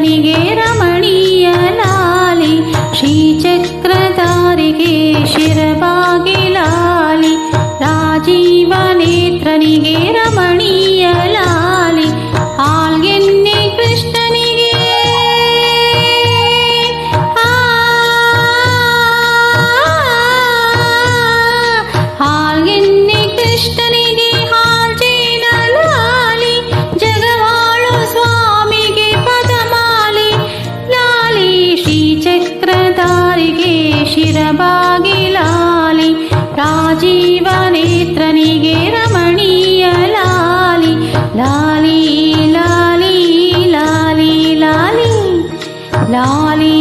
ರಾಜೀವನೇತ್ರನಿಗೆ ರಮಣೀಯ ಲಾಲಿ, ಶ್ರೀಚಕ್ರಧಾರಿಗೆ ಶಿರಬಾಗಿ ಲಾಲಿ, ರಾಜೀವನೇತ್ರನಿಗೆ ರಮಣೀಯ ಲಾಲಿ, ಹಾಲ್ಗೆನ್ನೆ ಕೃಷ್ಣನಿಗೆ ಹಾಲ್ಗೆನ್ನೆ ಕೃಷ್ಣನಿಗೆ ಹಾಲ್ಜೇನ ಲಾಲಿ, ಜಗವಾಳು ಸ್ವಾಮಿಗೆ ಪದಮಾಲಿ ಲಾಲಿ, ಶ್ರೀಚಕ್ರಧಾರಿಗೆ ಶಿರಬಾಗಿ ಲಾಲಿ, ರಾಜೀವನೇತ್ರನಿಗೆ ರಮಣೀಯ ಲಾಲಿ, ಲಾಲಿ ಲಾಲಿ ಲಾಲಿ ಲಾಲಿ ಲಾಲಿ